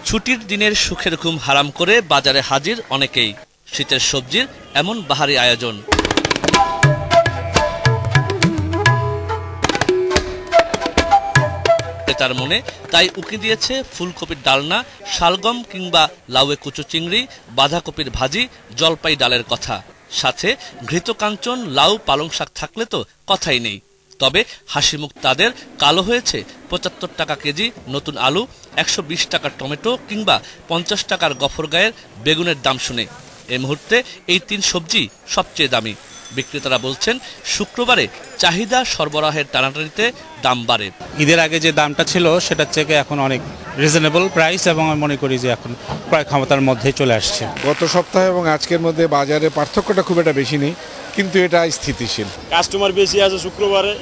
ছুটির দিনের সুখের ঘুম হারাম করে বাজারে হাজির অনেকেই। শীতের সবজির এমন বাহারি আয়োজন। তার মনে তাই উকি দিয়েছে ফুলকপির ডালনা, শালগম কিংবা লাউয়ে কুচো চিংড়ি, বাঁধাকপির ভাজি, জলপাই ডালের কথা। সাথে ঘৃত কাঞ্চন, লাউ, পালং শাক থাকলে তো কথাই নেই। তবে হাসিমুখ তাদের কালো হয়েছে ৭৫ টাকা কেজি নতুন আলু, ১২০ টাকার টমেটো কিংবা ৫০ টাকার গফরগাঁয়ের বেগুনের দাম শুনে। এই মুহূর্তে এই ৩ সবজি সবচেয়ে দামি। বিক্রেতারা বলছেন শুক্রবারে চাহিদা সরবরাহের টানাটানিতে দাম বাড়ে। ঈদের আগে যে দামটা ছিল সেটার থেকে এখন অনেক রিজনেবল প্রাইস, এবং আমি মনে করি যে এখন ক্রয় ক্ষমতার মধ্যে চলে আসছে। গত সপ্তাহে এবং আজকের মধ্যে বাজারে পার্থক্যটা খুব একটা বেশি নেই, কিন্তু এটা স্থিতিশীল। কাস্টমার বেশি আছে শুক্রবারে,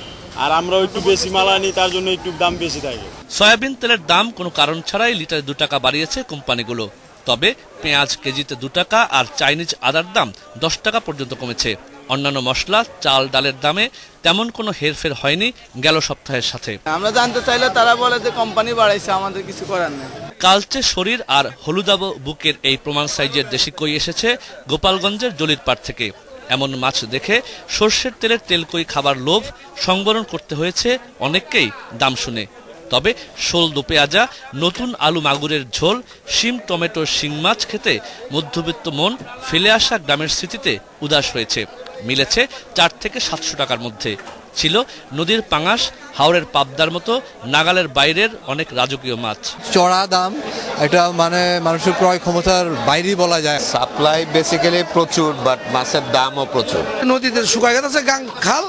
আর আমরাও একটু বেশি মাল আনি, তার জন্য একটু দাম বেশি থাকে। সয়াবিন তেলের দাম কোনো কারণ ছাড়াই লিটারে ২ টাকা বাড়িয়েছে কোম্পানিগুলো। তবে পেঁয়াজ কেজিতে ২ টাকা আর চাইনিজ আদার দাম ১০ টাকা পর্যন্ত কমেছে। অন্যান্য মশলা, চাল, ডালের দামে তেমন কোনো হেরফের হয়নি গেল সপ্তাহের সাথে। আমরা জানতে চাইলে তারা বলে যে কোম্পানি বাড়াইছে, আমাদের কিছু করার নেই। কালচে শরীর আর হলুদাবো বুকের এই প্রমাণ সাইজের দেশি কই এসেছে গোপালগঞ্জের জলিরপাড় থেকে। এমন মাছ দেখে সর্ষের তেলের তেলকই খাবার লোভ সংবরণ করতে হয়েছে অনেককেই দাম শুনে। তবে শোল দো পেঁয়াজা, নতুন আলু মাগুরের ঝোল, শিম, টমেটো, শিং মাছ খেতে মধ্যবিত্ত মন ফেলে আসা গ্রামের স্মৃতিতে উদাস হয়েছে। মিলেছে ৪ থেকে ৭০০ টাকার মধ্যে। ছিল নদীর পাঙাশ, হাওরের পাবদার মতো নাগালের বাইরের অনেক রাজকীয় মাছ। চড়া দাম, এটা মানে মানুষের ক্রয় ক্ষমতার বাইরেই বলা যায়। সাপ্লাই বেসিক্যালি প্রচুর, বাট মাছের দামও প্রচুর। নদীতে শুকাই গেছে গাং খাল,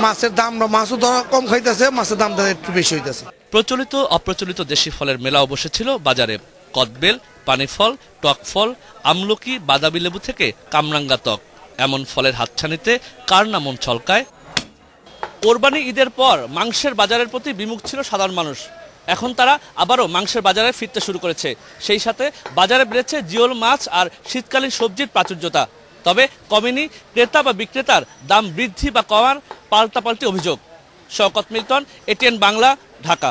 মাছের দাম, মাছও ধরা কম খাইতেছে, মাছের দাম একটু বেশি হইতেছে। প্রচলিত অপ্রচলিত দেশি ফলের মেলাও বসেছিল বাজারে। কদবেল, পানিফল, টক ফল, আমলকি, বাদাবি লেবু থেকে কামরাঙ্গা ত্বক, এমন ফলের হাতছানিতে কার না মন ছলকায়। কোরবানি ঈদের পর মাংসের বাজারের প্রতি বিমুখ ছিল সাধারণ মানুষ। এখন তারা আবারও মাংসের বাজারে ফিরতে শুরু করেছে। সেই সাথে বাজারে বেড়েছে জিওল মাছ আর শীতকালীন সবজির প্রাচুর্যতা। তবে কমেনি ক্রেতা বা বিক্রেতার দাম বৃদ্ধি বা কমার পাল্টাপাল্টি অভিযোগ। শওকত মিল্টন, এটিএন বাংলা, ঢাকা।